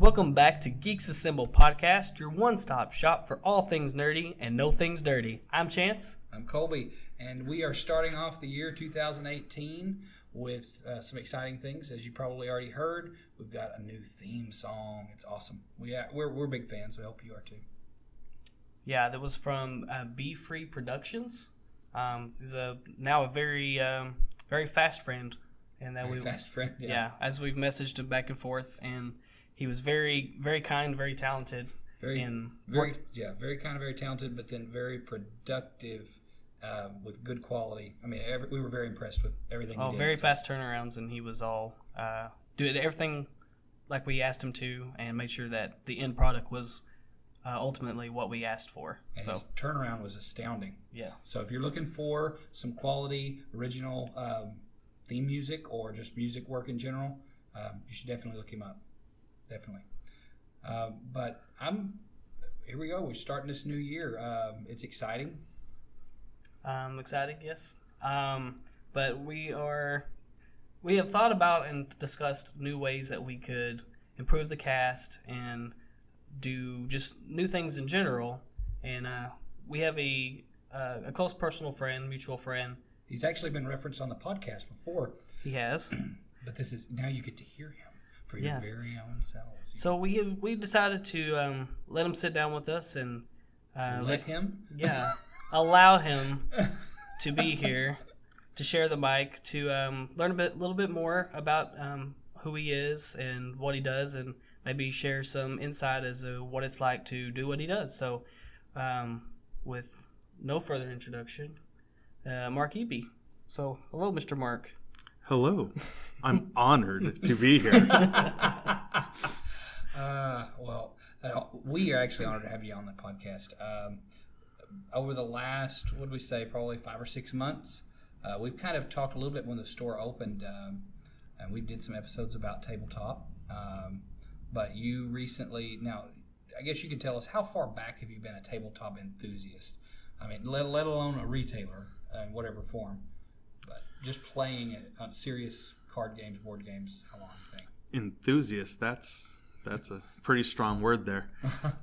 Welcome back to Geeks Assemble Podcast, your one-stop shop for all things nerdy and no things dirty. I'm Chance. I'm Colby, and we are starting off the year 2018 with some exciting things. As you probably already heard, we've got a new theme song. It's awesome. We're big fans, so I hope you are too. Yeah, that was from Be Free Productions. He's now a very fast friend, and that fast friend. Yeah, as we've messaged him back and forth, and he was very, very kind, very talented. Very kind, very talented, but then very productive with good quality. I mean, we were very impressed with everything he did. Very fast turnarounds, and he was all doing everything like we asked him to, and made sure that the end product was ultimately what we asked for. And his turnaround was astounding. Yeah. So if you're looking for some quality, original theme music or just music work in general, you should definitely look him up. Definitely. But here we go. We're starting this new year. It's exciting. Exciting, yes. But we have thought about and discussed new ways that we could improve the cast and do just new things in general. And we have a close personal friend, mutual friend. He's actually been referenced on the podcast before. He has. But now you get to hear him. For your very own selves. So we decided to let him sit down with us and let him? Yeah, allow him to be here, to share the mic, to learn a little bit more about who he is and what he does, and maybe share some insight as to what it's like to do what he does. So, with no further introduction, Mark Eby. So, hello, Mr. Mark. Hello. I'm honored to be here. We are actually honored to have you on the podcast. Over the last, probably 5 or 6 months, we've kind of talked a little bit when the store opened, and we did some episodes about Tabletop. But you recently, now, I guess you could tell us, how far back have you been a tabletop enthusiast? I mean, let alone a retailer in whatever form. But just playing on serious card games, board games, how long do you think? Enthusiast, that's a pretty strong word there.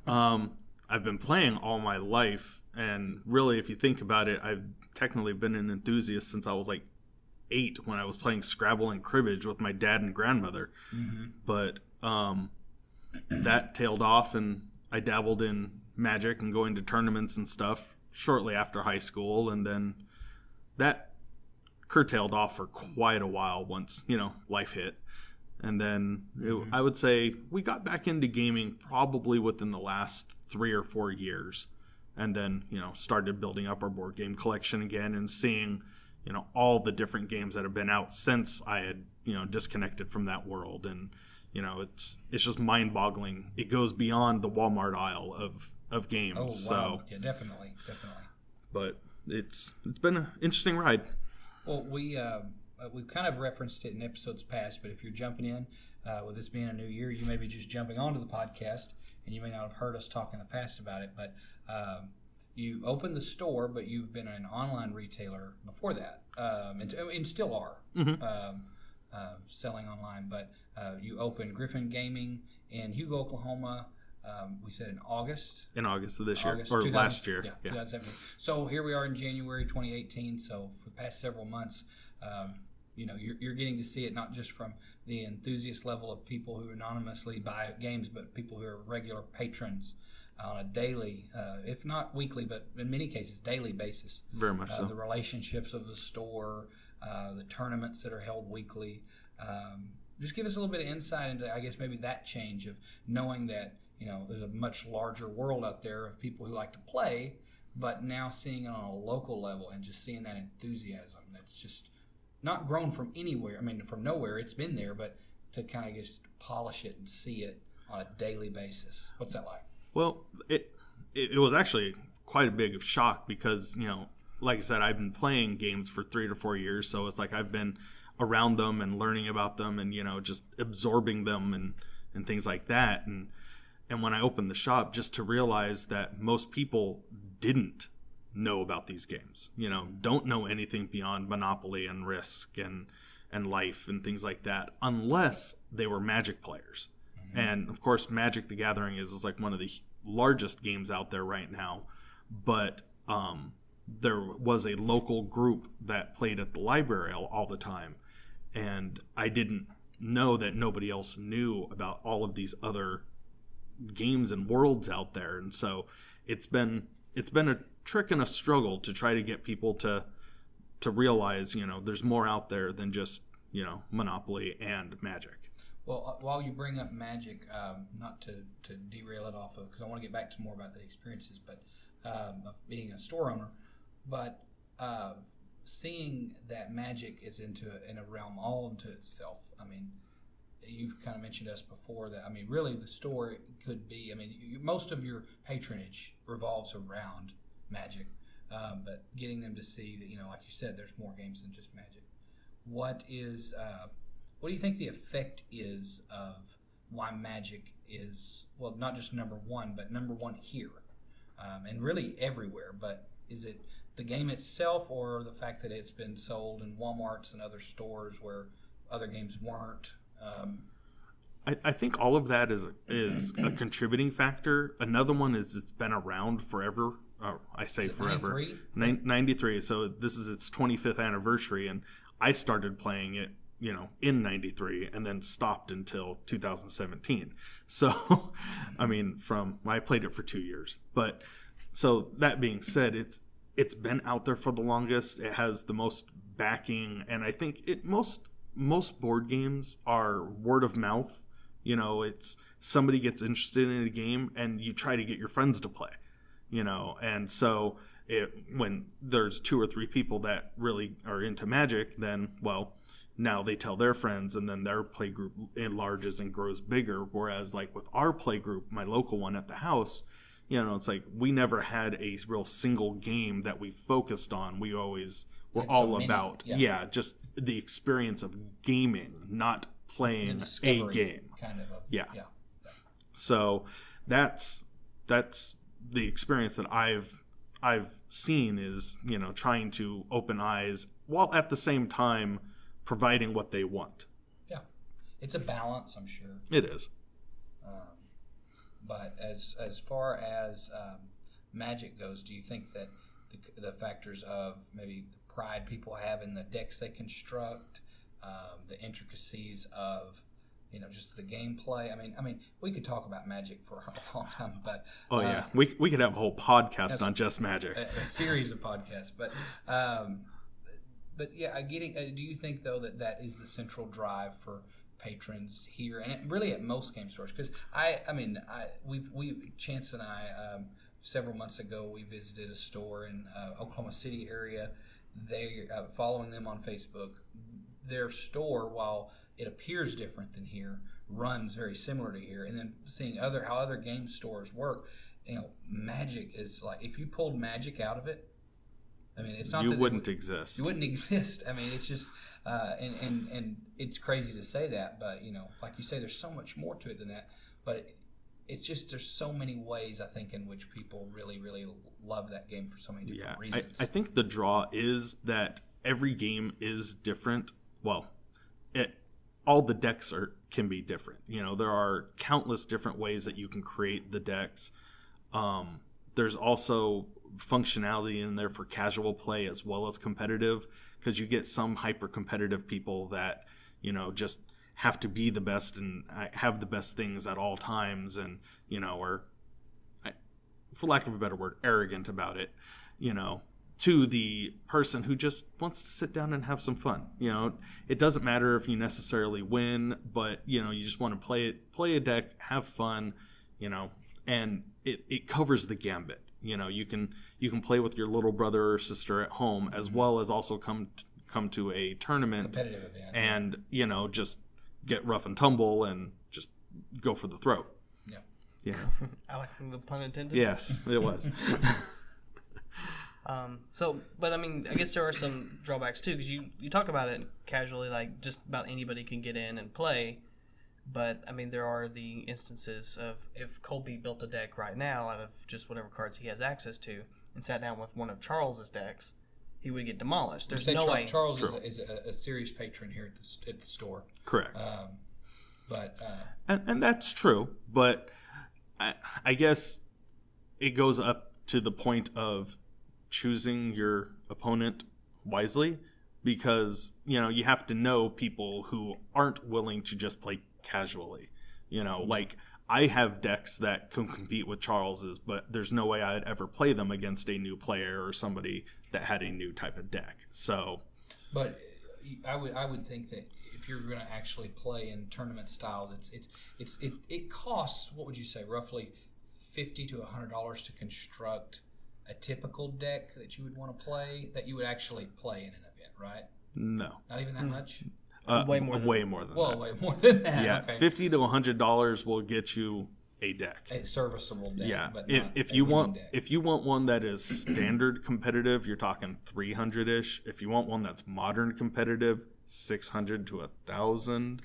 I've been playing all my life, and really, if you think about it, I've technically been an enthusiast since I was like 8 when I was playing Scrabble and cribbage with my dad and grandmother. Mm-hmm. But that tailed off, and I dabbled in Magic and going to tournaments and stuff shortly after high school, and then that curtailed off for quite a while once, life hit. And then I would say we got back into gaming probably within the last 3 or 4 years. And then, started building up our board game collection again and seeing, all the different games that have been out since I had, disconnected from that world. And, it's just mind-boggling. It goes beyond the Walmart aisle of games. Oh, wow. So, yeah, definitely. But it's been an interesting ride. Well, we've kind of referenced it in episodes past, but if you're jumping in with this being a new year, you may be just jumping onto the podcast, and you may not have heard us talk in the past about it, but you opened the store, but you've been an online retailer before that, and still are selling online, but you opened Griffin Gaming in Hugo, Oklahoma. We said in August. In August of this year, or last year. Yeah, 2017. So here we are in January 2018. So for the past several months, you're getting to see it not just from the enthusiast level of people who anonymously buy games, but people who are regular patrons on a daily, if not weekly, but in many cases daily basis. Very much so. The relationships of the store, the tournaments that are held weekly. Just give us a little bit of insight into, I guess, maybe that change of knowing that there's a much larger world out there of people who like to play, but now seeing it on a local level and just seeing that enthusiasm that's just not grown from anywhere. I mean, from nowhere. It's been there, but to kind of just polish it and see it on a daily basis. What's that like? Well, it was actually quite a big shock because, like I said, I've been playing games for 3 to 4 years, so it's like I've been around them and learning about them and, just absorbing them and things like that. And when I opened the shop, just to realize that most people didn't know about these games, don't know anything beyond Monopoly and Risk and Life and things like that, unless they were Magic players. And of course, Magic the Gathering is like one of the largest games out there right now. But there was a local group that played at the library all the time, and I didn't know that nobody else knew about all of these other games and worlds out there. And so it's been a trick and a struggle to try to get people to realize, there's more out there than just, Monopoly and Magic. Well, while you bring up Magic, not to derail it off of, because I want to get back to more about the experiences, but of being a store owner, but seeing that Magic is in a realm all unto itself. I mean, you've kind of mentioned us before that. I mean, really, the store could be. I mean, most of your patronage revolves around Magic, but getting them to see that, like you said, there's more games than just Magic. What do you think the effect is of why Magic is, well, not just number one, but number one here, and really everywhere? But is it the game itself, or the fact that it's been sold in Walmarts and other stores where other games weren't? I think all of that is a contributing factor. Another one is it's been around forever. I say forever. 93. So this is its 25th anniversary, and I started playing it, in 93 and then stopped until 2017. So, I mean, I played it for 2 years. But so that being said, it's been out there for the longest. It has the most backing, and I think most board games are word of mouth. It's somebody gets interested in a game and you try to get your friends to play, and so when there's 2 or 3 people that really are into Magic, then, well, now they tell their friends, and then their play group enlarges and grows bigger. Whereas like with our play group, my local one at the house, it's like we never had a real single game that we focused on. We always were all about, just the experience of gaming, not playing a game. Kind of. Yeah. So that's the experience that I've seen is, trying to open eyes while at the same time providing what they want. Yeah. It's a balance, I'm sure. It is. But as far as Magic goes, do you think that the factors of maybe the pride people have in the decks they construct, the intricacies of just the gameplay? I mean, we could talk about Magic for a long time, but we could have a whole podcast on just Magic, a series of podcasts. But yeah, do you think though that is the central drive for patrons here, and really at most game stores? Because Chance and I, several months ago, we visited a store in Oklahoma City area. They following them on Facebook. Their store, while it appears different than here, runs very similar to here. And then seeing how other game stores work, Magic is like, if you pulled Magic out of it, I mean, it's not you that wouldn't exist. You wouldn't exist. I mean, it's just, and it's crazy to say that, but like you say, there's so much more to it than that. But it's just, there's so many ways I think in which people really, really love that game for so many different reasons. I think the draw is that every game is different. Well, all the decks can be different. There are countless different ways that you can create the decks. There's also functionality in there for casual play as well as competitive, because you get some hyper competitive people that just have to be the best and have the best things at all times, and are, for lack of a better word, arrogant about it, to the person who just wants to sit down and have some fun. It doesn't matter if you necessarily win, but you just want to play a deck, have fun, and it covers the gambit. You can play with your little brother or sister at home, as well as also come to a tournament, competitive event, and just get rough and tumble and just go for the throat. Yeah. I like the pun intended. Yes, it was. But I mean, I guess there are some drawbacks too, because you talk about it casually, like just about anybody can get in and play. But I mean, there are the instances of if Colby built a deck right now out of just whatever cards he has access to and sat down with one of Charles's decks, he would get demolished. There's no way. Charles is a serious patron here at the store. Correct. But and that's true, but I guess it goes up to the point of choosing your opponent wisely, because you have to know people who aren't willing to just play casually. Like I have decks that can compete with Charles's, but there's no way I'd ever play them against a new player or somebody that had a new type of deck. So, but I would think that if you're going to actually play in tournament style, it costs, what would you say, roughly $50 to $100 to construct a typical deck that you would want to play, that you would actually play in an event, right? No, not even that much. Way more than that. Way more than that. Yeah, okay. $50 to $100 will get you a deck, a serviceable deck. Yeah, but if you want one that is standard competitive, you're talking 300-ish. If you want one that's modern competitive, 600 to 1,000.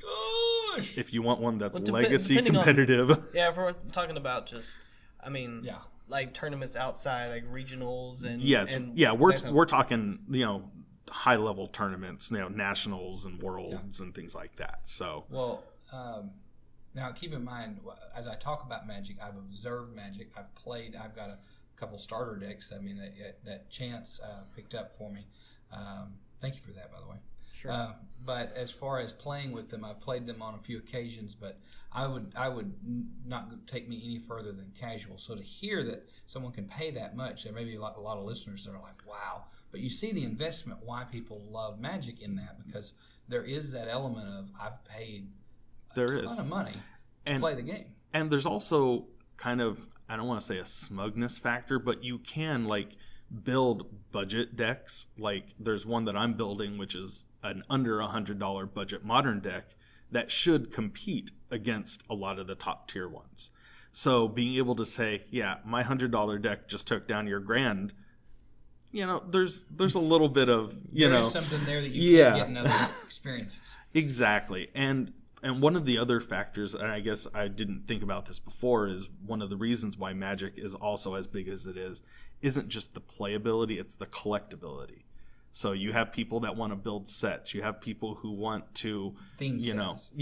Gosh. If you want one that's legacy competitive, if we're talking about just, yeah, like tournaments outside, like regionals and we're talking high level tournaments, nationals and worlds and things like that. So now keep in mind, as I talk about Magic, I've observed Magic, I've played, I've got a couple starter decks. I mean that Chance picked up for me. Thank you for that, by the way. Sure. But as far as playing with them, I've played them on a few occasions, but I would not take me any further than casual. So to hear that someone can pay that much, there may be a lot of listeners that are like, wow. But you see the investment, why people love Magic in that, because there is that element of I've paid a ton of money to play the game. And there's also kind of, I don't want to say a smugness factor, but you can build budget decks. Like there's one that I'm building, which is an under $100 budget modern deck that should compete against a lot of the top tier ones. So being able to say, yeah, my $100 deck just took down your grand, there's a little bit of, There's something there that you can't get in other experiences. Exactly. And one of the other factors, and I guess I didn't think about this before, is one of the reasons why Magic is also as big as it isn't just the playability, it's the collectability. So you have people that want to build sets. You have people who want to, theme sets.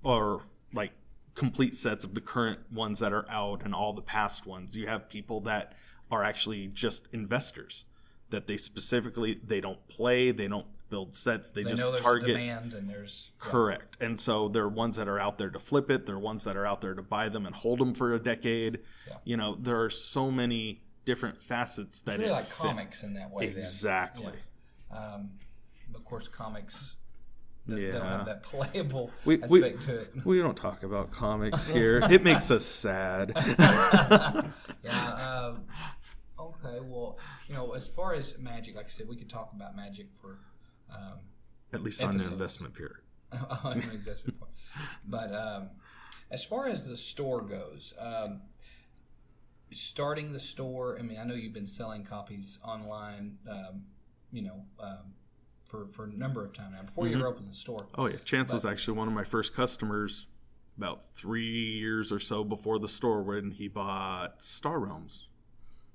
Or like complete sets of the current ones that are out and all the past ones. You have people that are actually just investors, that they don't play, they don't build sets, they just know there's target demand and there's correct. And so there are ones that are out there to flip it, there are ones that are out there to buy them and hold them for a decade. There are so many different facets that it's really it like fits. Comics in that way. Exactly. Of course, comics don't have that playable aspect to it. We don't talk about comics here. It makes us sad. Okay, well, as far as Magic, like I said, we could talk about Magic for at least episodes. on an investment period. On an investment point. But as far as the store goes, starting the store, I know you've been selling copies online, for a number of times now, before you ever opened the store. Oh, yeah. Chance was actually one of my first customers about 3 years or so before the store, when he bought Star Realms.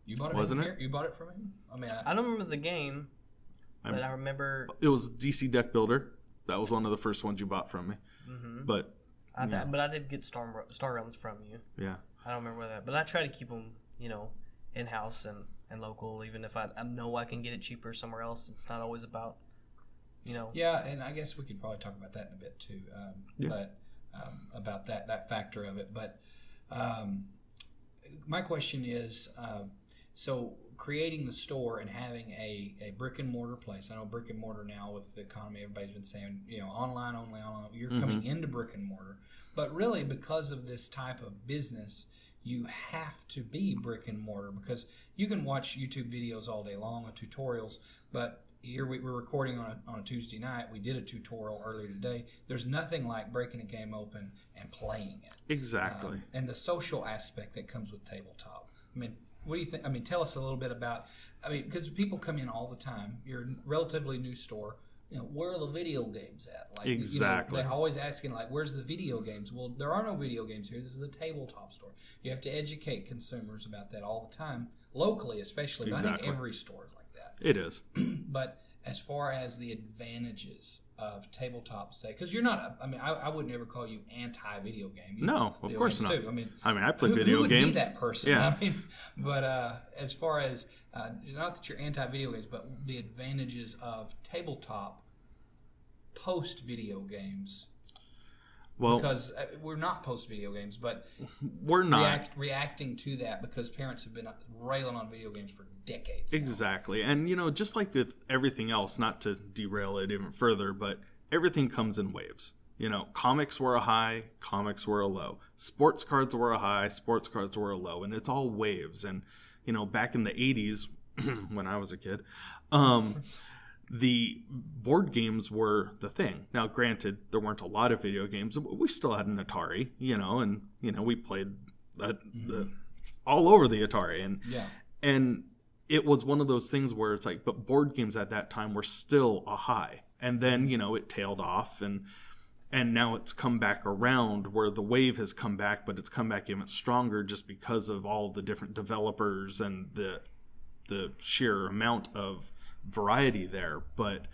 You bought it Wasn't here? it? You bought it from him? I don't remember the game, but I remember it was DC Deck Builder. That was one of the first ones you bought from me. Mm-hmm. But I did get Star Realms from you. Yeah. I don't remember that, but I try to keep them, in house and local. Even if I know I can get it cheaper somewhere else, it's not always about, Yeah, and I guess we could probably talk about that in a bit too. But about that factor of it. But my question is. So creating the store and having a brick and mortar place. I know brick and mortar now with the economy, everybody's been saying, online only, online. You're coming into brick and mortar. But really, because of this type of business, you have to be brick and mortar, because you can watch YouTube videos all day long of tutorials, but here we're recording on a Tuesday night. We did a tutorial earlier today. There's nothing like breaking a game open and playing it. Exactly. And the social aspect that comes with tabletop. What do you think? Tell us a little bit about, because people come in all the time. You're a relatively new store. Where are the video games at? Exactly. They're always asking, where's the video games? Well, there are no video games here. This is a tabletop store. You have to educate consumers about that all the time, locally especially. But Exactly. I think every store is like that. It is. But as far as the advantages of tabletop, say, because you're not, I mean, I would never call you anti-video game. No, of course not. Too. I mean, I play who video would games. Be that person? Yeah. I mean, but as far as not that you're anti-video games, but the advantages of tabletop post-video games. Well, because we're not post-video games, but we're not reacting to that because parents have been railing on video games for decades. Exactly. And, just like with everything else, not to derail it even further, but everything comes in waves. Comics were a high, comics were a low. Sports cards were a high, sports cards were a low. And it's all waves. And, back in the 80s, when I was a kid, the board games were the thing. Now, granted, there weren't a lot of video games. We still had an Atari, and, we played all over the Atari. And it was one of those things where it's like, but board games at that time were still a high. And then, it tailed off and now it's come back around where the wave has come back, but it's come back even stronger just because of all the different developers and the sheer amount of variety there. But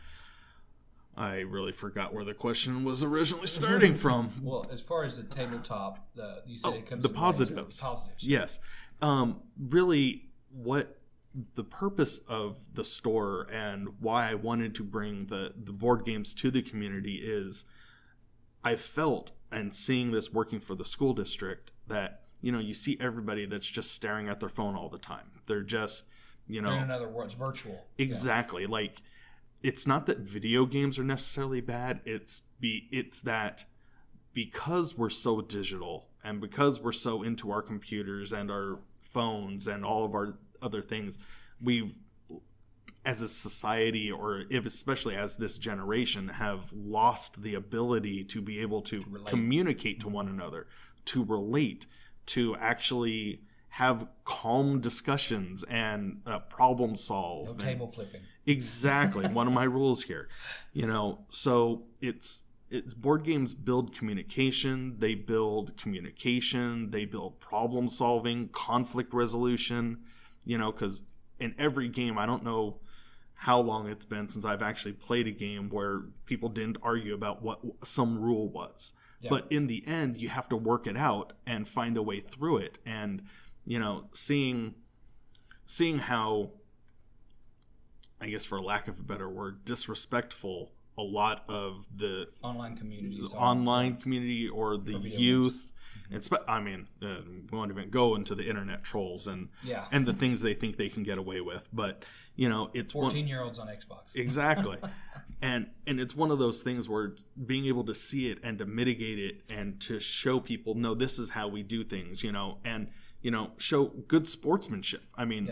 I really forgot where the question was originally starting from. Well, as far as the tabletop, you said it comes the positives. Yes. Really, what the purpose of the store and why I wanted to bring the board games to the community is I felt, and seeing this working for the school district, that you see everybody that's just staring at their phone all the time. They're just in other words, virtual. Exactly. Yeah. Like, it's not that video games are necessarily bad. It's that because we're so digital and because we're so into our computers and our phones and all of our other things, we've, as a society, or especially as this generation, have lost the ability to be able to communicate to one another, to relate, to actually have calm discussions and problem solve. No table flipping. Exactly. One of my rules here. So it's board games build communication. They build problem solving, conflict resolution, because in every game, I don't know how long it's been since I've actually played a game where people didn't argue about what some rule was. Yeah. But in the end, you have to work it out and find a way through it. And seeing how, I guess for lack of a better word, disrespectful a lot of the online community or the youth. We won't even go into the internet trolls and the things they think they can get away with. But it's 14-year-olds on Xbox. Exactly. And it's one of those things where it's being able to see it and to mitigate it and to show people, no, this is how we do things, and show good sportsmanship.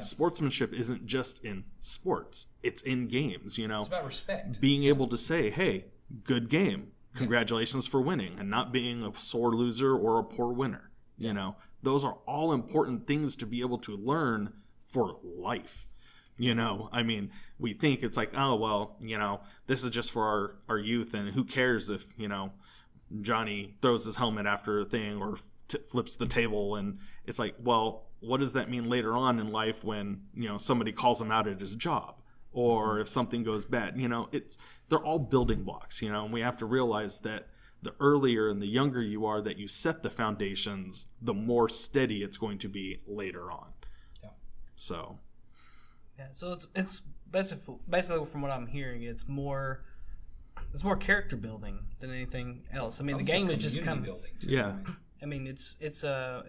Sportsmanship isn't just in sports; it's in games. It's about respect. Being able to say, "Hey, good game. Congratulations for winning," and not being a sore loser or a poor winner. Those are all important things to be able to learn for life. We think it's like, oh, well, this is just for our youth, and who cares if, Johnny throws his helmet after a thing or flips the table. And it's like, well, what does that mean later on in life when, somebody calls him out at his job, or if something goes bad? They're all building blocks, and we have to realize that the earlier and the younger you are that you set the foundations, the more steady it's going to be later on. Yeah. So it's basically from what I'm hearing, it's more character building than anything else. The game is just kind of building. Yeah. It's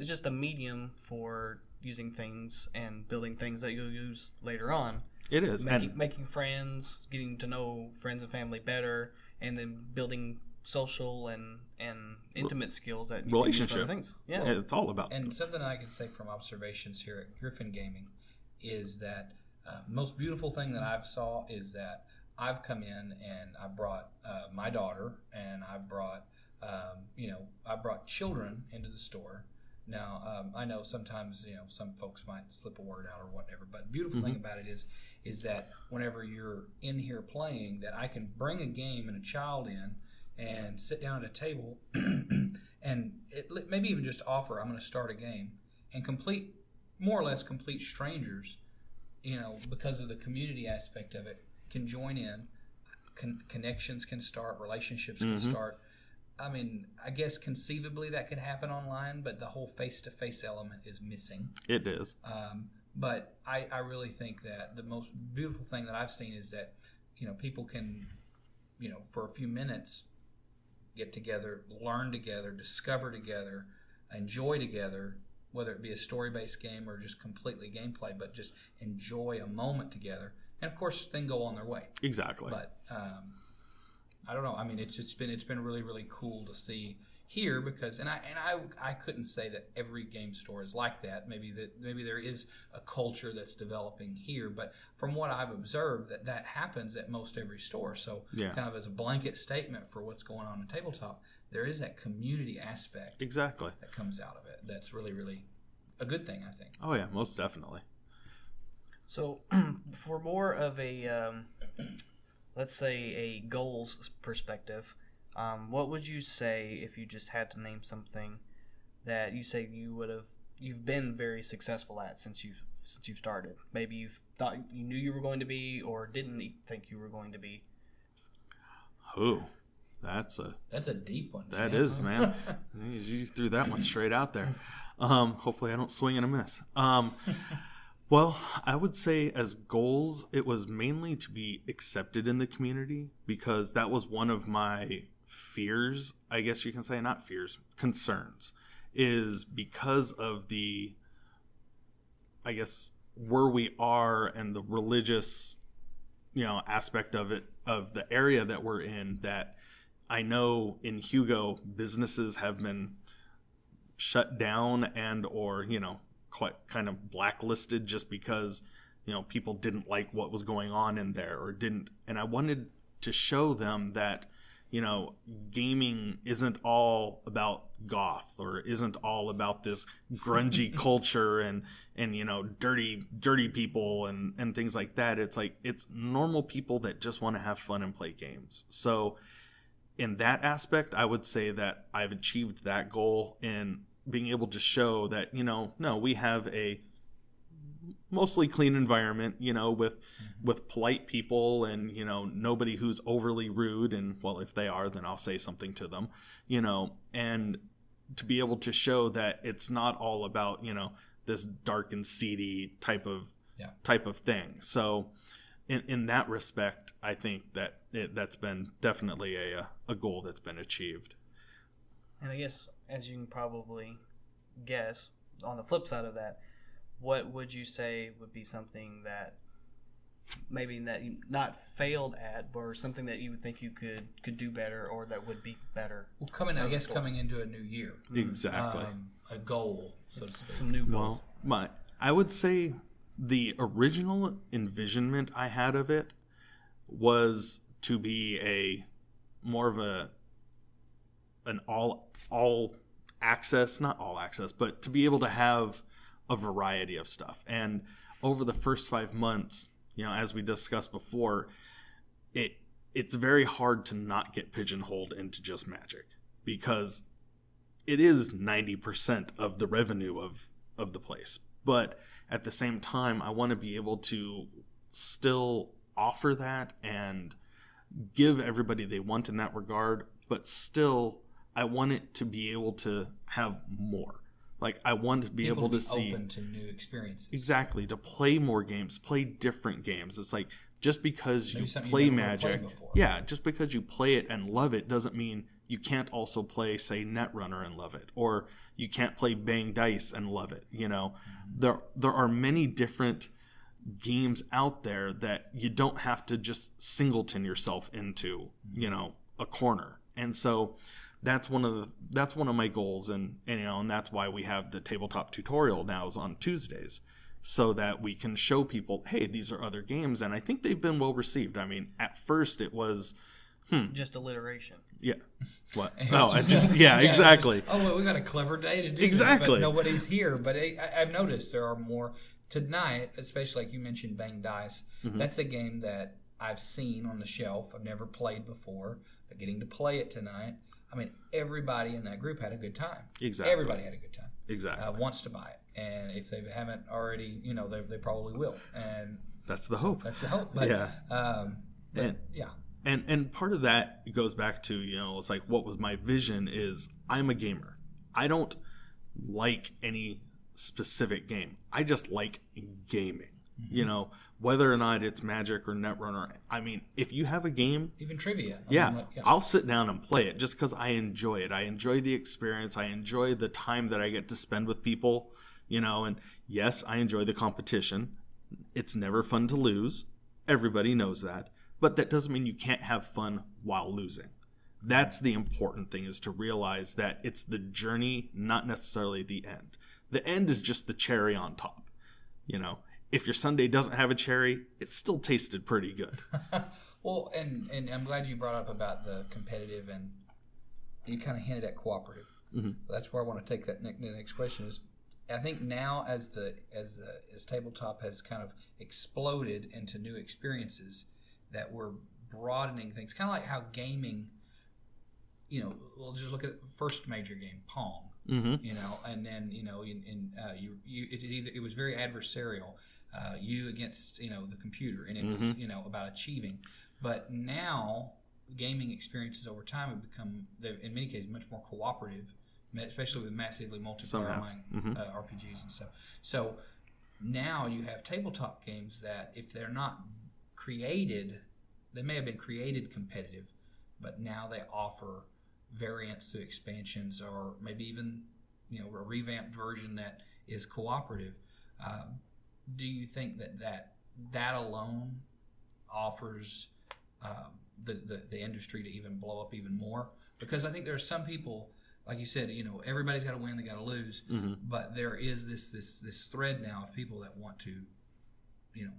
just a medium for using things and building things that you'll use later on. It is. Making friends, getting to know friends and family better, and then building social and intimate skills that you relationship can use for other things. Yeah. It's all about. And something I can say from observations here at Griffin Gaming is that most beautiful thing that I've saw is that I've come in and I brought my daughter, and I brought I brought children into the store. Now, I know sometimes, some folks might slip a word out or whatever, but the beautiful thing about it is that whenever you're in here playing, that I can bring a game and a child in and sit down at a table and maybe even just offer, I'm going to start a game, and more or less complete strangers, because of the community aspect of it, can join in, connections can start, relationships can start. I mean, I guess conceivably that could happen online, but the whole face-to-face element is missing. It is. But I really think that the most beautiful thing that I've seen is that, people can, for a few minutes get together, learn together, discover together, enjoy together, whether it be a story-based game or just completely gameplay, but just enjoy a moment together. And, of course, then go on their way. Exactly. But I don't know. I mean, it's been really, really cool to see here because I couldn't say that every game store is like that. Maybe there is a culture that's developing here, but from what I've observed, that happens at most every store. So kind of as a blanket statement for what's going on in Tabletop, there is that community aspect exactly that comes out of it. That's really, really a good thing, I think. Oh yeah, most definitely. So for more of a let's say a goals perspective, what would you say if you just had to name something that you say you've been very successful at since you've started? Maybe you thought you knew you were going to be, or didn't think you were going to be. Oh, that's a deep one. That is, man. You threw that one straight out there. Hopefully, I don't swing and a miss. Well, I would say as goals, it was mainly to be accepted in the community because that was one of my fears, I guess you can say, not fears, concerns, is because of the, I guess, where we are and the religious, aspect of it, of the area that we're in, that I know in Hugo, businesses have been shut down and or, quite kind of blacklisted just because people didn't like what was going on in there or didn't, and I wanted to show them that gaming isn't all about goth or isn't all about this grungy culture and dirty people and things like that. It's like it's normal people that just want to have fun and play games. So in that aspect, I would say that I've achieved that goal in being able to show that, no, we have a mostly clean environment, with polite people and, nobody who's overly rude. And, well, if they are, then I'll say something to them, and to be able to show that it's not all about, this dark and seedy type of thing. So in that respect, I think that that's been definitely a goal that's been achieved. And I guess, as you can probably guess, on the flip side of that, what would you say would be something that maybe that you not failed at, or something that you would think you could do better or that would be better? Well, coming into a new year. Exactly. A goal, so to speak. Some new goals. Well, I would say the original envisionment I had of it was to be a more of an all access, not all access, but to be able to have a variety of stuff. And over the first 5 months, as we discussed before, it's very hard to not get pigeonholed into just Magic because it is 90% of the revenue of the place. But at the same time, I want to be able to still offer that and give everybody they want in that regard, but still I want it to be able to have more. Like, I want to be able to see open to new experiences. Exactly, to play more games, play different games. It's like, just because you play Magic, just because you play it and love it doesn't mean you can't also play, say, Netrunner and love it, or you can't play Bang Dice and love it. There are many different games out there that you don't have to just singleton yourself into, a corner. And so that's one of my goals, and that's why we have the tabletop tutorial now is on Tuesdays, so that we can show people, hey, these are other games, and I think they've been well received. I mean, at first it was just alliteration. Yeah. What? Exactly. Well, we got a clever day to do exactly. This, but nobody's here. But I've noticed there are more tonight, especially like you mentioned, Bang Dice. Mm-hmm. That's a game that I've seen on the shelf. I've never played before, but getting to play it tonight. I mean, everybody in that group had a good time. Exactly. Everybody had a good time. Exactly. Wants to buy it. And if they haven't already, they probably will. And That's the hope. That's the hope. But, Yeah. But, yeah. And part of that goes back to, it's like, what was my vision is I'm a gamer. I don't like any specific game. I just like gaming. Mm-hmm. Whether or not it's Magic or Netrunner. I mean, if you have a game, Even trivia. Yeah, I'll sit down and play it just because I enjoy it. I enjoy the experience. I enjoy the time that I get to spend with people, and yes, I enjoy the competition. It's never fun to lose. Everybody knows that. But that doesn't mean you can't have fun while losing. That's the important thing, is to realize that it's the journey, not necessarily the end. The end is just the cherry on top. If your sundae doesn't have a cherry, it still tasted pretty good. Well, and I'm glad you brought up about the competitive, and you kind of hinted at cooperative. Mm-hmm. That's where I want to take that. The next question is, I think now as tabletop has kind of exploded into new experiences, that we're broadening things, kind of like how gaming. We'll just look at the first major game, Pong. Mm-hmm. And then it was very adversarial, you against the computer, and it was about achieving. But now gaming experiences over time have become, in many cases, much more cooperative, especially with massively multiplayer online RPGs and stuff. So now you have tabletop games that, if they're not created, they may have been created competitive, but now they offer variants to expansions, or maybe even a revamped version that is cooperative. Do you think that alone offers the industry to even blow up even more? Because I think there are some people, like you said, everybody's got to win, they got to lose, but there is this thread now of people that want to,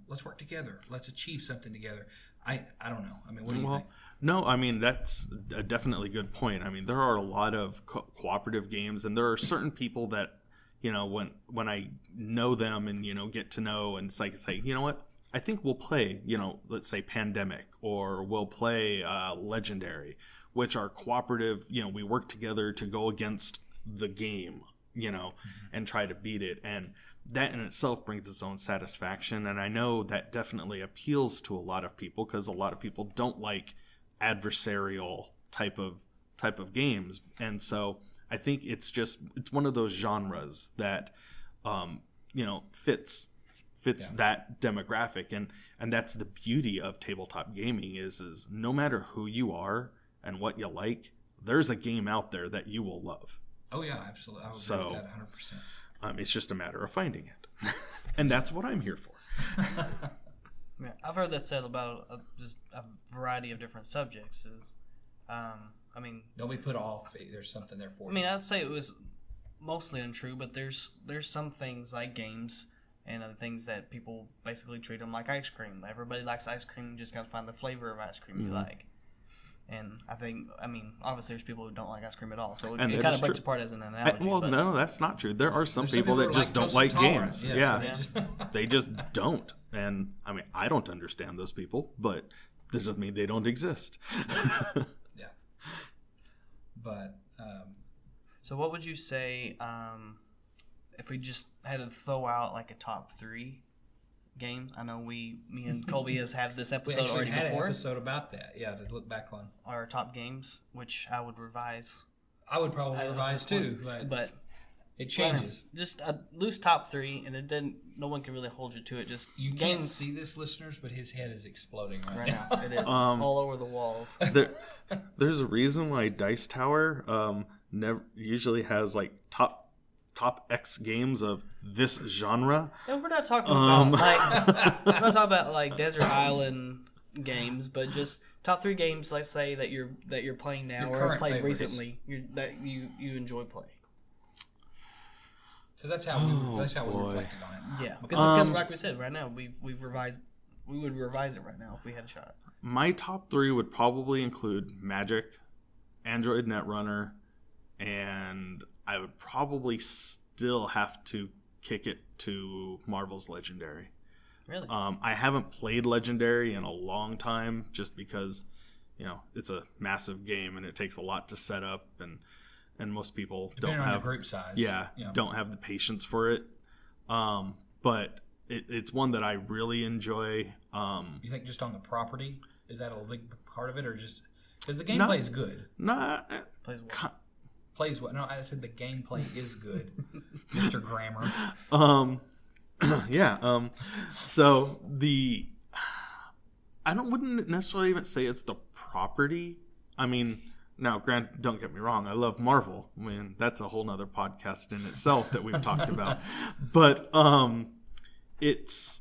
let's work together, let's achieve something together. I don't know. I mean, what do you think? No, I mean, that's a definitely good point. I mean, there are a lot of cooperative games, and there are certain people that, when I know them and, get to know, and it's like, say, you know what, I think we'll play, let's say Pandemic, or we'll play Legendary, which are cooperative. We work together to go against the game, and try to beat it. And that in itself brings its own satisfaction. And I know that definitely appeals to a lot of people, because a lot of people don't like adversarial type of games. And so I think it's one of those genres that fits that demographic, and that's the beauty of tabletop gaming is no matter who you are and what you like, there's a game out there that you will love. Oh yeah, absolutely. I would agree with that 100%. It's just a matter of finding it. And that's what I'm here for. Yeah, I've heard that said about just a variety of different subjects. Don't be put off. There's something there for you. I mean, I'd say it was mostly untrue, but there's some things like games and other things that people basically treat them like ice cream. Everybody likes ice cream. You just got to find the flavor of ice cream you like. And obviously there's people who don't like ice cream at all. So it kind of breaks apart as an analogy. No, that's not true. There are some people that just don't like games. Yeah. They just don't. And I mean, I don't understand those people, but that doesn't mean they don't exist. Yeah. But so what would you say if we just had to throw out like a top 3 games? I know me and Colby has had this episode already before. We had an episode about that, to look back on. Our top games, which I would revise. I would probably revise too, but it changes. Just a loose top 3, and no one can really hold you to it. Just you can't see this, listeners, but his head is exploding right now. It is. It's all over the walls. There's a reason why Dice Tower never usually has like top X games of this genre. And we're not talking about like desert island games, but just top 3 games, let's say that you're playing now or played recently that you enjoy playing. Because that's how we reflected on it. Yeah, because like we said, right now we've revised. We would revise it right now if we had a shot. My top 3 would probably include Magic, Android Netrunner, and I would probably still have to kick it to Marvel's Legendary. Really? I haven't played Legendary in a long time, just because it's a massive game and it takes a lot to set up, and most people don't have the group size. Don't have the patience for it. But it's one that I really enjoy. You think just on the property, is that a big part of it, or just because the gameplay is good? Nah, Plays what? No, I said the gameplay is good, Mr. Grammar. Yeah. So I wouldn't necessarily even say it's the property. I mean, now, don't get me wrong. I love Marvel. I mean, that's a whole nother podcast in itself that we've talked about. But I guess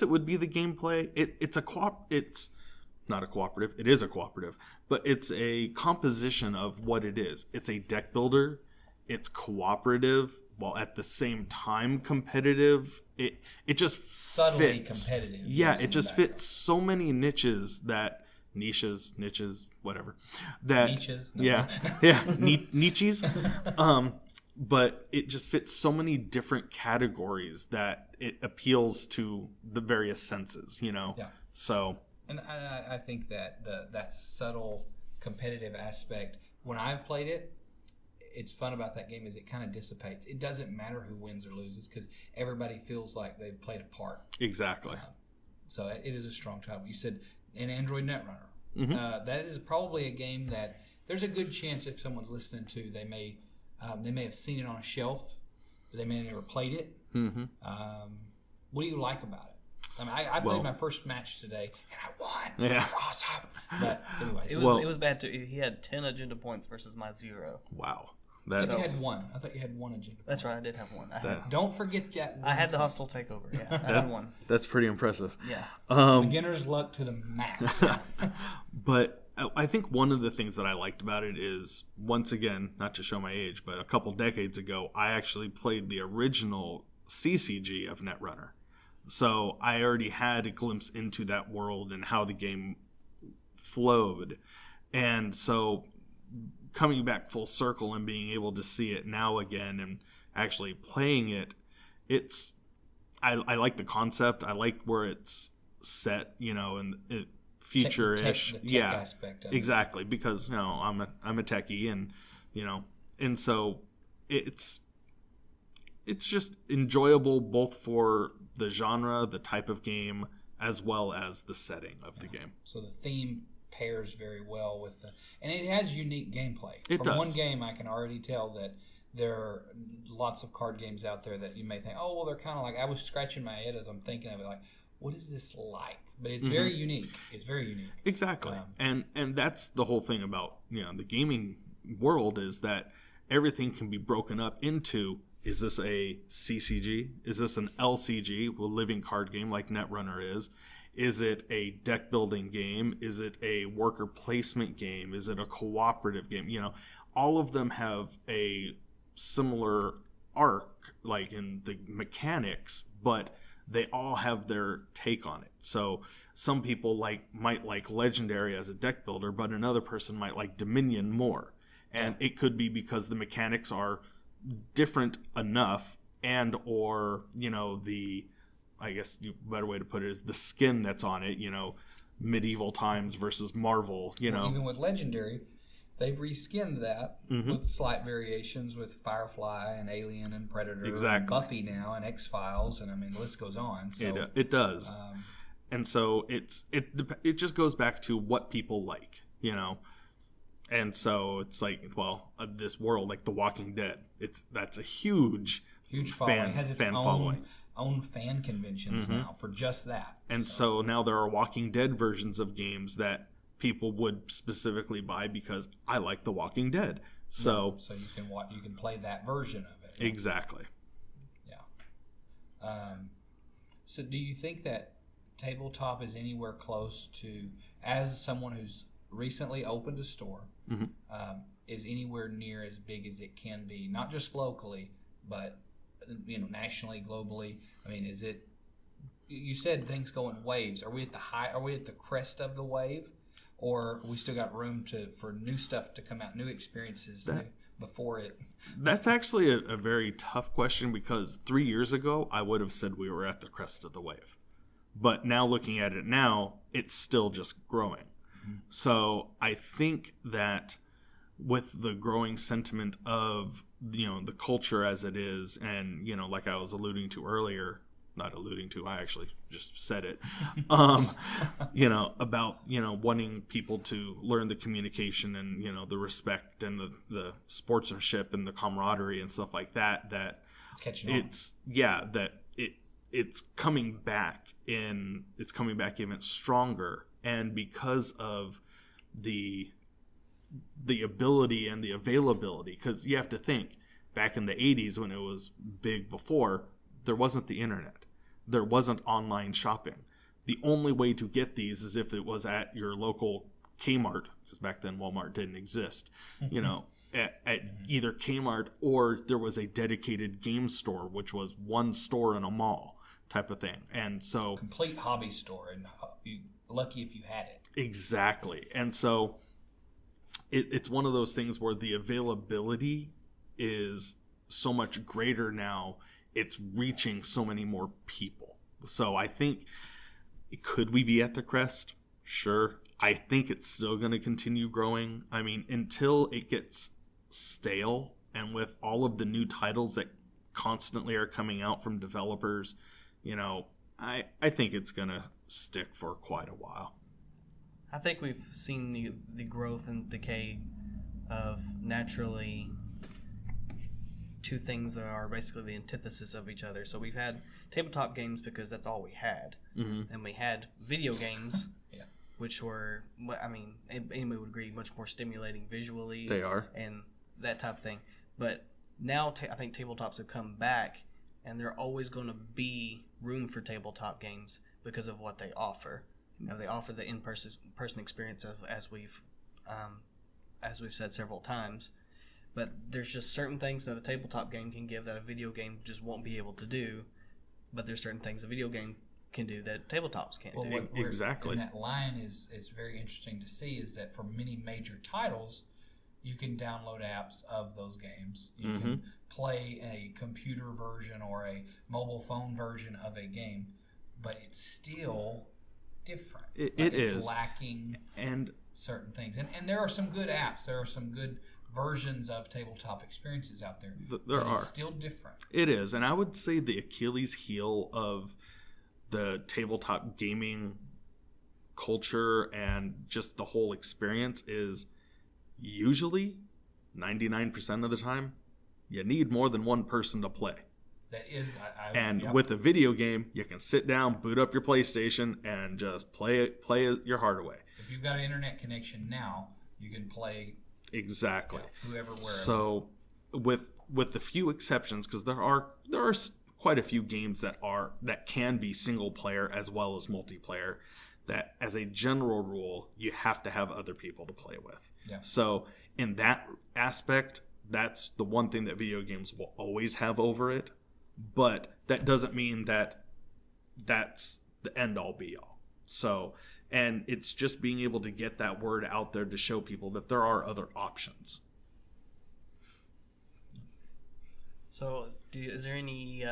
it would be the gameplay. It's not a cooperative. It is a cooperative, but it's a composition of what it is. It's a deck builder. It's cooperative, while at the same time competitive. It just Subtly fits. competitive. Yeah, it just fits so many niches, whatever. That Niches? No. Yeah, niches. But it just fits so many different categories that it appeals to the various senses, Yeah. So. And I think that that subtle competitive aspect, when I've played it, it's fun about that game is it kind of dissipates. It doesn't matter who wins or loses because everybody feels like they've played a part. Exactly. So it is a strong title. You said an Android Netrunner. Mm-hmm. That is probably a game that there's a good chance if someone's listening to, they may have seen it on a shelf, but they may have never played it. Mm-hmm. What do you like about it? I mean, I played my first match today, and I won. Yeah. It was awesome. But anyways. It was bad, too. He had 10 agenda points versus my 0. Wow. I thought you had one. I thought you had one agenda point. That's right, I did have one. Don't forget that. I had the hostile takeover, yeah. I had one. That's pretty impressive. Yeah. Beginner's luck to the max. But I think one of the things that I liked about it is, once again, not to show my age, but a couple decades ago, I actually played the original CCG of Netrunner. So I already had a glimpse into that world and how the game flowed. And so coming back full circle and being able to see it now again and actually playing it, I like the concept. I like where it's set, and it future-ish. The tech aspect of exactly. Because I'm a techie, and so it's just enjoyable both for the genre, the type of game, as well as the setting of the game. So the theme pairs very well with and it has unique gameplay. It does. One game, I can already tell that there are lots of card games out there that you may think, oh, well, they're kind of like, I was scratching my head as I'm thinking of it, like, what is this like? But it's very unique. It's very unique. Exactly. And that's the whole thing about, the gaming world is that everything can be broken up into, is this a CCG? Is this an LCG, a living card game like Netrunner is? Is it a deck building game? Is it a worker placement game? Is it a cooperative game? All of them have a similar arc, like in the mechanics, but they all have their take on it. So some people might like Legendary as a deck builder, but another person might like Dominion more. And it could be because the mechanics are different enough, and or I guess a better way to put it is the skin that's on it, medieval times versus Marvel, Even with Legendary, they've reskinned that with slight variations with Firefly and Alien and Predator and Buffy now and X-Files, and the list goes on. So, it does. And so it just goes back to what people like, And so it's like, this world, like The Walking Dead, that's a huge following. It has its following. Own fan conventions now for just that. And so now there are Walking Dead versions of games that people would specifically buy because I like The Walking Dead. So you can play that version of it. Exactly. Yeah. So do you think that Tabletop is anywhere close to, as someone who's recently opened a store, is anywhere near as big as it can be, not just locally, but nationally, globally? Is it? You said things go in waves. Are we at the crest of the wave, or we still got room for new stuff to come out, new experiences before it? That's actually a very tough question, because 3 years ago I would have said we were at the crest of the wave, but now looking at it now, it's still just growing. So I think that with the growing sentiment of, the culture as it is, and, like I was alluding to earlier, not alluding to, I actually just said it, about, wanting people to learn the communication and, the respect and the sportsmanship and the camaraderie and stuff like that, it's catching on. It's coming back even stronger. And because of the ability and the availability, because you have to think, back in the 80s when it was big before, there wasn't the internet. There wasn't online shopping. The only way to get these is if it was at your local Kmart, because back then Walmart didn't exist, at either Kmart, or there was a dedicated game store, which was one store in a mall type of thing. And so complete hobby store, and lucky if you had it. Exactly. And so it's one of those things where the availability is so much greater now. It's reaching so many more people. So I think, could we be at the crest? Sure. I think it's still going to continue growing. I mean, until it gets stale, and with all of the new titles that constantly are coming out from developers, I think it's going to stick for quite a while. I think we've seen the growth and decay of naturally two things that are basically the antithesis of each other. So we've had tabletop games because that's all we had. Mm-hmm. And we had video games, which were, anybody would agree, much more stimulating visually. They are. And that type of thing. But now I think tabletops have come back, and there are always going to be room for tabletop games because of what they offer. They offer the in-person experience as we've said several times. But there's just certain things that a tabletop game can give that a video game just won't be able to do. But there's certain things a video game can do that tabletops can't do. Exactly. And that line is very interesting to see, is that for many major titles, you can download apps of those games. You can play a computer version or a mobile phone version of a game, but it's still different. It's lacking and certain things. And there are some good apps. There are some good versions of tabletop experiences out there. It's still different. It is. And I would say the Achilles heel of the tabletop gaming culture and just the whole experience is usually 99% of the time you need more than one person to play. That is, with a video game, you can sit down, boot up your PlayStation, and just play your heart away. If you've got an internet connection now, you can play exactly whoever, wherever. So, with the few exceptions, because there are quite a few games that can be single player as well as multiplayer, that as a general rule you have to have other people to play with. Yeah. So in that aspect, that's the one thing that video games will always have over it. But that doesn't mean that that's the end all be all. So, and it's just being able to get that word out there to show people that there are other options. So, is there any,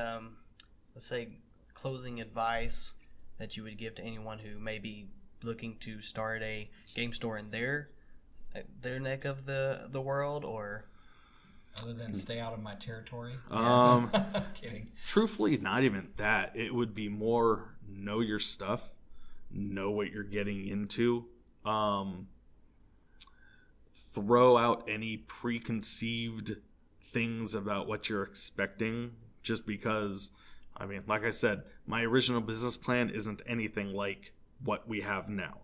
let's say, closing advice that you would give to anyone who may be looking to start a game store in their neck of the world, or other than stay out of my territory? Kidding. Truthfully, not even that. It would be more know your stuff, know what you're getting into, throw out any preconceived things about what you're expecting, just because, like I said, my original business plan isn't anything like what we have now.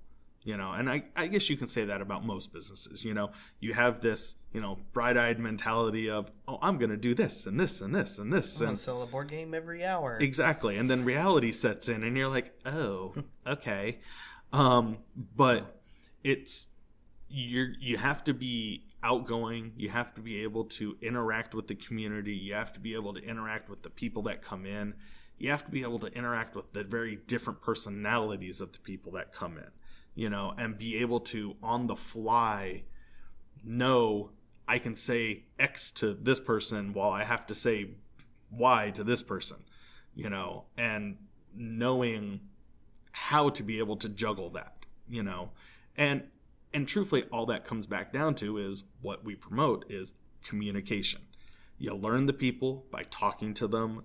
And I guess you can say that about most businesses. You have this, bright-eyed mentality of, oh, I'm going to do this and this and this and this. I'm going to sell a board game every hour. Exactly. And then reality sets in and you're like, oh, okay. But you have to be outgoing. You have to be able to interact with the community. You have to be able to interact with the people that come in. You have to be able to interact with the very different personalities of the people that come in. And be able to, on the fly, know I can say X to this person while I have to say Y to this person, and knowing how to be able to juggle that, and And truthfully, all that comes back down to is what we promote is communication. You learn the people by talking to them,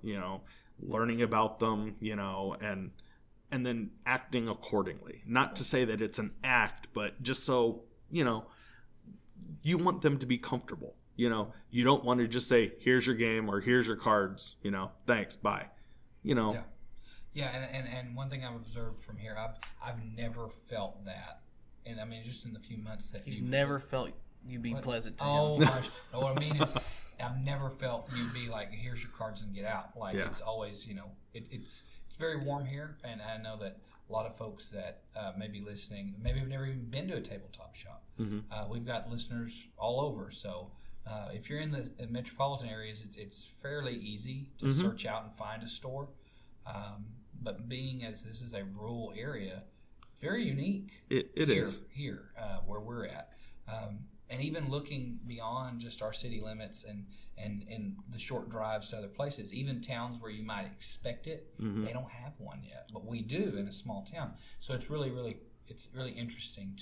learning about them, and then acting accordingly. Not to say that it's an act, but just so, you want them to be comfortable. You don't want to just say, here's your game or here's your cards, thanks, bye. Yeah. Yeah, and one thing I've observed from here, I've never felt that. And I mean, just in the few months that he's never felt you be pleasant to him. Oh gosh, no, what I mean is, I've never felt you be like, "Here's your cards and get out." Like it's always, it's very warm here, and I know that a lot of folks that may be listening, maybe have never even been to a tabletop shop. Mm-hmm. We've got listeners all over, so if you're in the metropolitan areas, it's fairly easy to search out and find a store. But being as this is a rural area, very unique. It is here where we're at, and even looking beyond just our city limits and the short drives to other places, even towns where you might expect it, they don't have one yet, but we do in a small town. So it's really interesting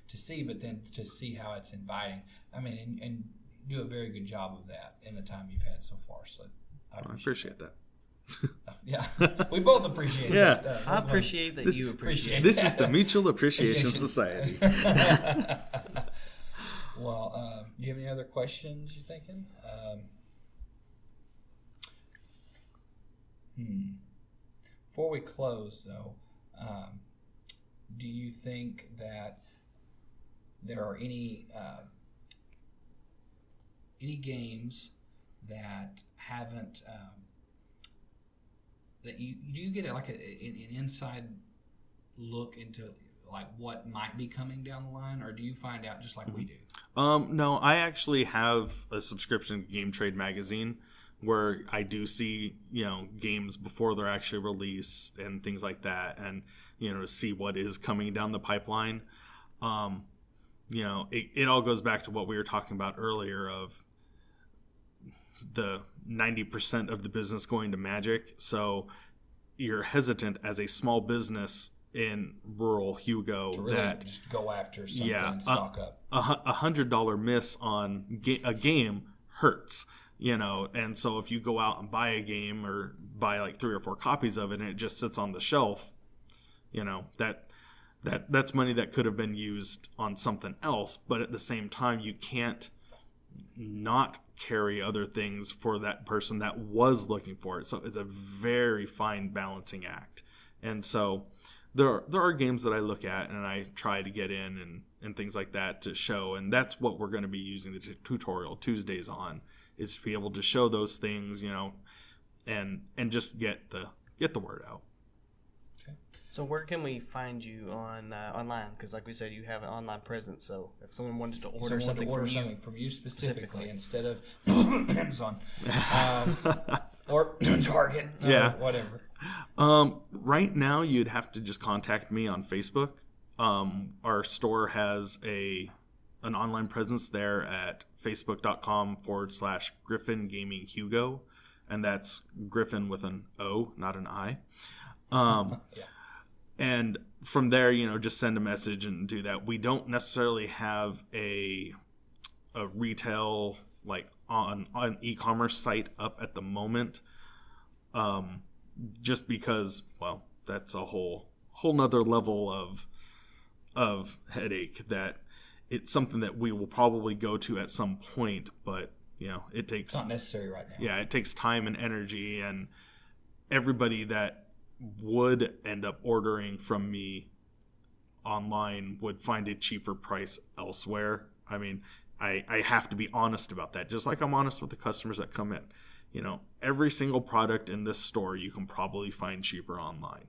to see, but then to see how it's inviting. I mean, and do a very good job of that in the time you've had so far. So I appreciate that. Yeah, we both appreciate it. I appreciate that you appreciate it. This is the Mutual Appreciation Society. Well, do you have any other questions you're thinking? Before we close, though, do you think that there are any games that haven't that you get like an inside look into like what might be coming down the line, or do you find out just like we do? No, I actually have a subscription to Game Trade magazine where I do see, games before they're actually released and things like that, and to see what is coming down the pipeline. It all goes back to what we were talking about earlier of the 90% of the business going to Magic. So you're hesitant as a small business in rural Hugo to really that just go after something and stock up. $100 miss on a game hurts, and so if you go out and buy a game or buy like 3 or 4 copies of it and it just sits on the shelf, that's money that could have been used on something else. But at the same time, you can't not carry other things for that person that was looking for it. So it's a very fine balancing act. And so there are games that I look at and I try to get in and things like that to show. And that's what we're going to be using the tutorial Tuesdays on, is to be able to show those things, and just get the word out. So where can we find you online? Because like we said, you have an online presence. So if someone wanted to order something from you specifically instead of Amazon or Target, whatever. Right now, you'd have to just contact me on Facebook. Our store has an online presence there at facebook.com/Griffin Gaming Hugo, and that's Griffin with an O, not an I. And from there, just send a message and do that. We don't necessarily have a retail like on e-commerce site up at the moment, just because, well, that's a whole nother level of headache that it's something that we will probably go to at some point, but it takes, it's not necessary right now. Yeah, it takes time and energy, and everybody that would end up ordering from me online would find a cheaper price elsewhere. I mean, I have to be honest about that, just like I'm honest with the customers that come in. Every single product in this store you can probably find cheaper online.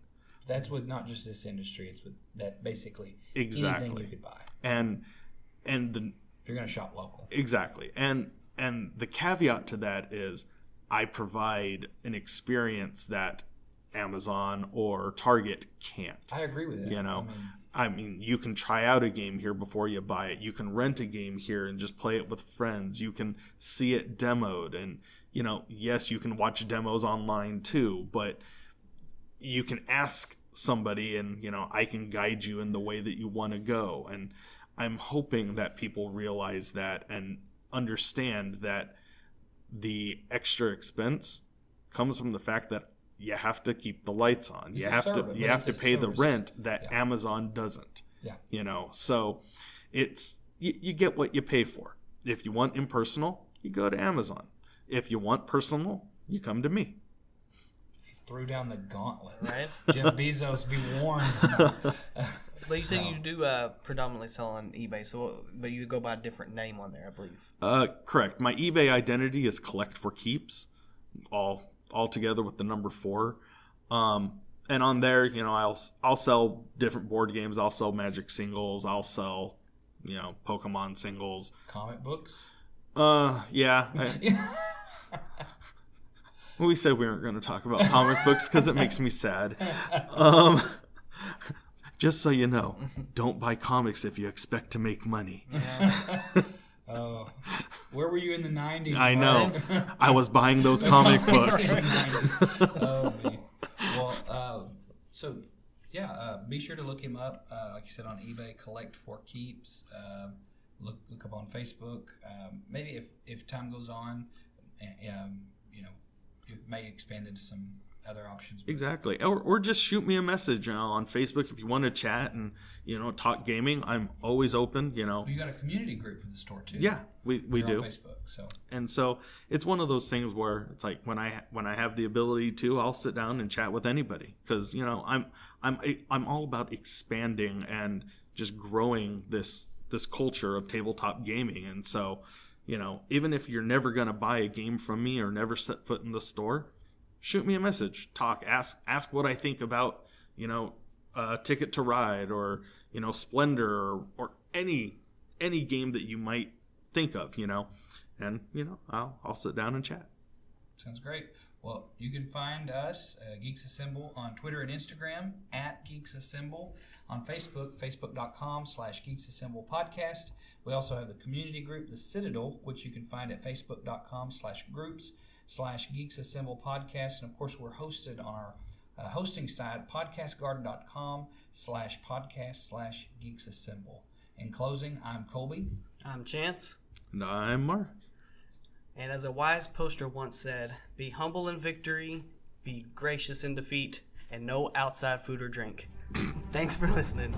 That's with not just this industry, it's with that basically exactly anything you could buy. And if you're going to shop local. Exactly. And the caveat to that is I provide an experience that Amazon or Target can't. I agree with that. I mean, you can try out a game here before you buy it. You can rent a game here and just play it with friends. You can see it demoed, and yes, you can watch demos online too, but you can ask somebody and I can guide you in the way that you want to go. And I'm hoping that people realize that and understand that the extra expense comes from the fact that you have to keep the lights on. You have to pay the rent that Amazon doesn't. Yeah. You know, so it's you get what you pay for. If you want impersonal, you go to Amazon. If you want personal, you come to me. He threw down the gauntlet. Right? Jeff Bezos, be warned. But you say you do predominantly sell on eBay, but you go by a different name on there, I believe. Correct. My eBay identity is Collect for Keeps, all together with the number 4. And on there, you know, I'll sell different board games. I'll sell Magic singles. I'll sell, you know, Pokemon singles. Comic books? Yeah. We said we weren't going to talk about comic books because it makes me sad. Just so you know, don't buy comics if you expect to make money. Oh, where were you in the 90s? I know. I was buying those comic books. Oh, man. Well, so, yeah, be sure to look him up. Like you said, on eBay, Collect for Keeps. Look up on Facebook. Maybe if time goes on, you know, it may expand into some other options. Exactly. Or just shoot me a message, you know, on Facebook if you want to chat and, you know, talk gaming. I'm always open, you know. You got a community group for the store too. Yeah, we do. On Facebook, so. And so it's one of those things where it's like when I have the ability to, I'll sit down and chat with anybody because, you know, I'm all about expanding and just growing this culture of tabletop gaming. And so, you know, even if you're never going to buy a game from me or never set foot in the store, shoot me a message, talk, ask what I think about, you know, Ticket to Ride or, you know, Splendor or any game that you might think of, you know, and, you know, I'll sit down and chat. Sounds great. Well, you can find us, Geeks Assemble, on Twitter and Instagram, @Geeks Assemble. On Facebook, facebook.com/Geeks Assemble Podcast. We also have the community group, The Citadel, which you can find at facebook.com/groups/Geeks Assemble Podcast. And, of course, we're hosted on our hosting site, podcastgarden.com/podcast/Geeks Assemble. In closing, I'm Colby. I'm Chance. And I'm Mark. And as a wise poster once said, be humble in victory, be gracious in defeat, and no outside food or drink. Thanks for listening.